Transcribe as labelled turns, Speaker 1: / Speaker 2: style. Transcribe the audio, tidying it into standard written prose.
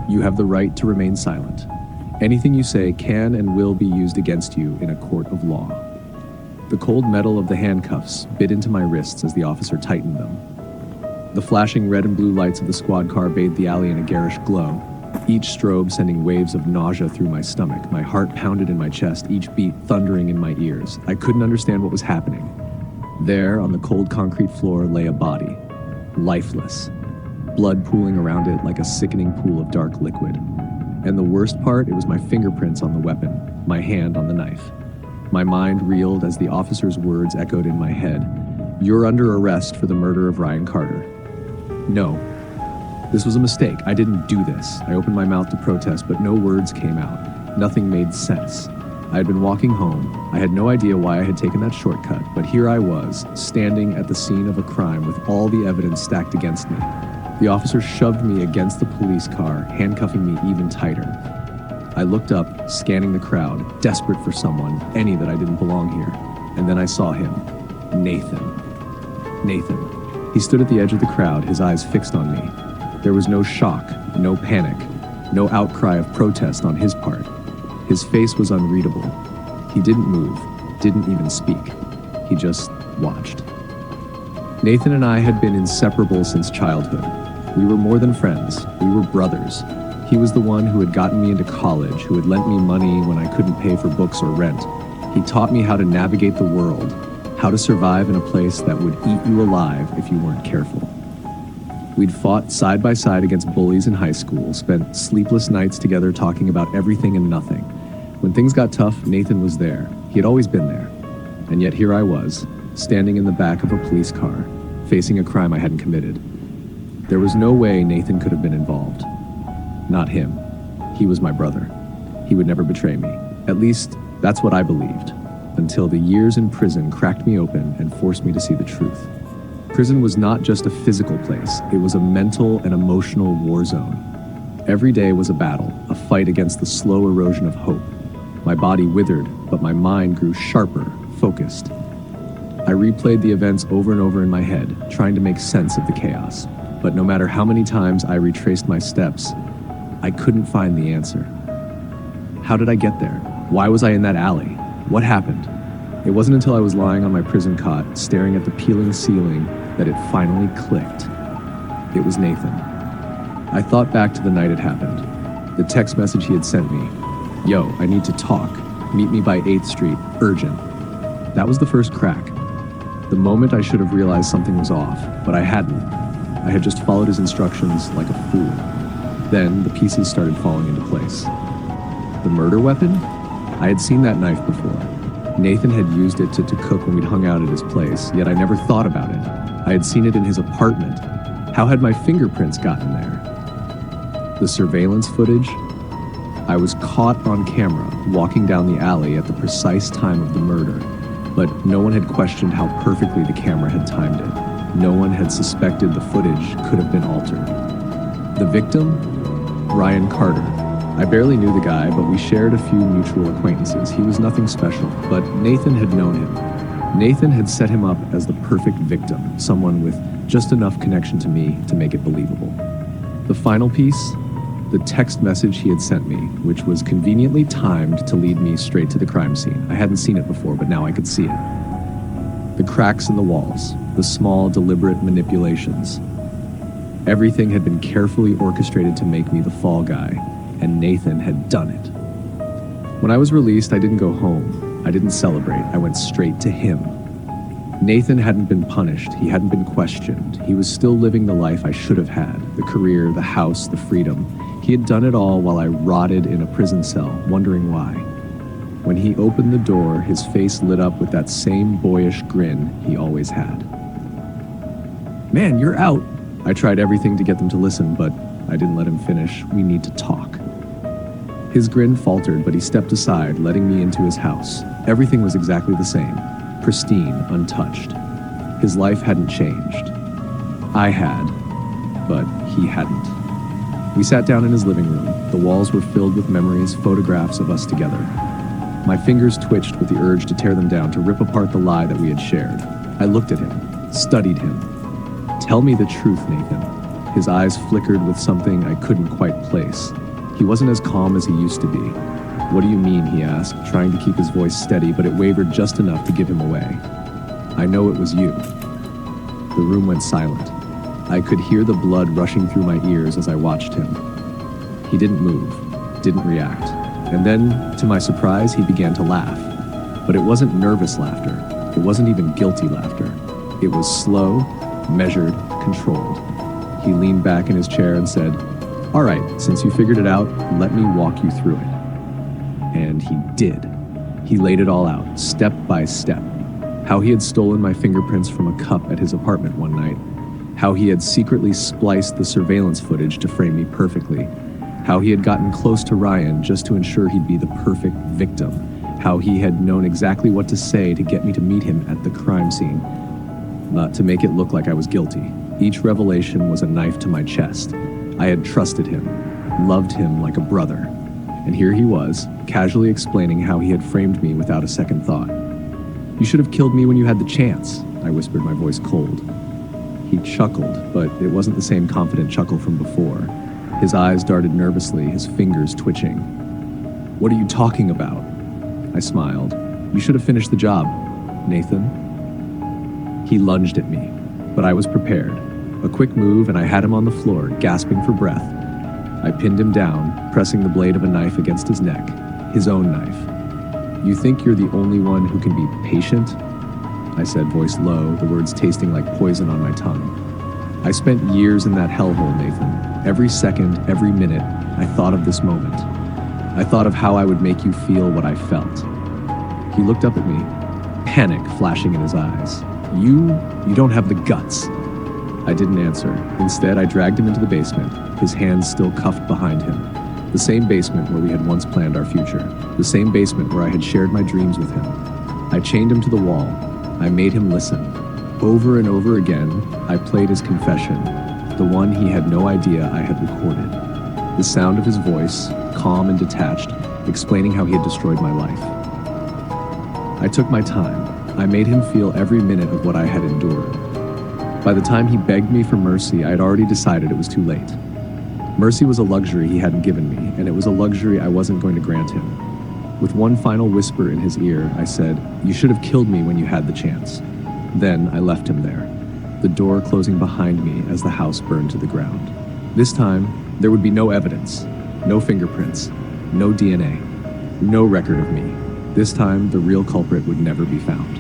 Speaker 1: You have the right to remain silent. Anything you say can and will be used against you in a court of law. The cold metal of the handcuffs bit into my wrists as the officer tightened them. The flashing red and blue lights of the squad car bathed the alley in a garish glow, each strobe sending waves of nausea through my stomach. My heart pounded in my chest, each beat thundering in my ears. I couldn't understand what was happening. There, on the cold concrete floor, lay a body, lifeless, blood pooling around it like a sickening pool of dark liquid. And the worst part, it was my fingerprints on the weapon, my hand on the knife. My mind reeled as the officer's words echoed in my head. You're under arrest for the murder of Ryan Carter. No, this was a mistake. I didn't do this. I opened my mouth to protest, but no words came out. Nothing made sense. I had been walking home. I had no idea why I had taken that shortcut, but here I was, standing at the scene of a crime with all the evidence stacked against me. The officer shoved me against the police car, handcuffing me even tighter. I looked up, scanning the crowd, desperate for someone, any that I didn't belong here. And then I saw him. Nathan. He stood at the edge of the crowd, his eyes fixed on me. There was no shock, no panic, no outcry of protest on his part. His face was unreadable. He didn't move, didn't even speak. He just watched. Nathan and I had been inseparable since childhood. We were more than friends, we were brothers. He was the one who had gotten me into college, who had lent me money when I couldn't pay for books or rent. He taught me how to navigate the world, how to survive in a place that would eat you alive if you weren't careful. We'd fought side by side against bullies in high school, spent sleepless nights together talking about everything and nothing. When things got tough, Nathan was there. He had always been there. And yet here I was, standing in the back of a police car, facing a crime I hadn't committed. There was no way Nathan could have been involved. Not him. He was my brother. He would never betray me. At least, that's what I believed, until the years in prison cracked me open and forced me to see the truth. Prison was not just a physical place, it was a mental and emotional war zone. Every day was a battle, a fight against the slow erosion of hope. My body withered, but my mind grew sharper, focused. I replayed the events over and over in my head, trying to make sense of the chaos. But no matter how many times I retraced my steps, I couldn't find the answer. How did I get there? Why was I in that alley? What happened? It wasn't until I was lying on my prison cot, staring at the peeling ceiling, that it finally clicked. It was Nathan. I thought back to the night it happened. The text message he had sent me. Yo, I need to talk. Meet me by 8th Street, urgent. That was the first crack. The moment I should have realized something was off, but I hadn't. I had just followed his instructions like a fool. Then the pieces started falling into place. The murder weapon? I had seen that knife before. Nathan had used it to cook when we'd hung out at his place, yet I never thought about it. I had seen it in his apartment. How had my fingerprints gotten there? The surveillance footage? I was caught on camera, walking down the alley at the precise time of the murder, but no one had questioned how perfectly the camera had timed it. No one had suspected the footage could have been altered. The victim? Ryan Carter. I barely knew the guy, but we shared a few mutual acquaintances. He was nothing special, but Nathan had known him. Nathan had set him up as the perfect victim, someone with just enough connection to me to make it believable. The final piece? The text message he had sent me, which was conveniently timed to lead me straight to the crime scene. I hadn't seen it before, but now I could see it. The cracks in the walls, the small, deliberate manipulations. Everything had been carefully orchestrated to make me the fall guy, and Nathan had done it. When I was released, I didn't go home. I didn't celebrate. I went straight to him. Nathan hadn't been punished. He hadn't been questioned. He was still living the life I should have had, the career, the house, the freedom. He had done it all while I rotted in a prison cell, wondering why. When he opened the door, his face lit up with that same boyish grin he always had. Man, you're out. I tried everything to get them to listen, but I didn't let him finish. We need to talk. His grin faltered, but he stepped aside, letting me into his house. Everything was exactly the same, pristine, untouched. His life hadn't changed. I had, but he hadn't. We sat down in his living room. The walls were filled with memories, photographs of us together. My fingers twitched with the urge to tear them down, to rip apart the lie that we had shared. I looked at him, studied him. Tell me the truth, Nathan. His eyes flickered with something I couldn't quite place. He wasn't as calm as he used to be. "What do you mean?" he asked, trying to keep his voice steady, but it wavered just enough to give him away. "I know it was you." The room went silent. I could hear the blood rushing through my ears as I watched him. He didn't move, didn't react, and then, to my surprise, he began to laugh. But it wasn't nervous laughter. It wasn't even guilty laughter. It was slow, measured, controlled. He leaned back in his chair and said, "All right, since you figured it out, let me walk you through it." And he did. He laid it all out, step by step. How he had stolen my fingerprints from a cup at his apartment one night. How he had secretly spliced the surveillance footage to frame me perfectly. How he had gotten close to Ryan just to ensure he'd be the perfect victim. How he had known exactly what to say to get me to meet him at the crime scene, to make it look like I was guilty. Each revelation was a knife to my chest. I had trusted him, loved him like a brother. And here he was, casually explaining how he had framed me without a second thought. "You should have killed me when you had the chance," I whispered, my voice cold. He chuckled, but it wasn't the same confident chuckle from before. His eyes darted nervously, his fingers twitching. "What are you talking about?" I smiled. "You should have finished the job, Nathan." He lunged at me, but I was prepared. A quick move and I had him on the floor, gasping for breath. I pinned him down, pressing the blade of a knife against his neck, his own knife. "You think you're the only one who can be patient?" I said, voice low, the words tasting like poison on my tongue. "I spent years in that hellhole, Nathan. Every second, every minute, I thought of this moment. I thought of how I would make you feel what I felt." He looked up at me, panic flashing in his eyes. You don't have the guts." I didn't answer. Instead, I dragged him into the basement, his hands still cuffed behind him. The same basement where we had once planned our future. The same basement where I had shared my dreams with him. I chained him to the wall. I made him listen. Over and over again, I played his confession, the one he had no idea I had recorded. The sound of his voice, calm and detached, explaining how he had destroyed my life. I took my time. I made him feel every minute of what I had endured. By the time he begged me for mercy, I had already decided it was too late. Mercy was a luxury he hadn't given me, and it was a luxury I wasn't going to grant him. With one final whisper in his ear, I said, "You should have killed me when you had the chance." Then I left him there, the door closing behind me as the house burned to the ground. This time, there would be no evidence, no fingerprints, no DNA, no record of me. This time, the real culprit would never be found.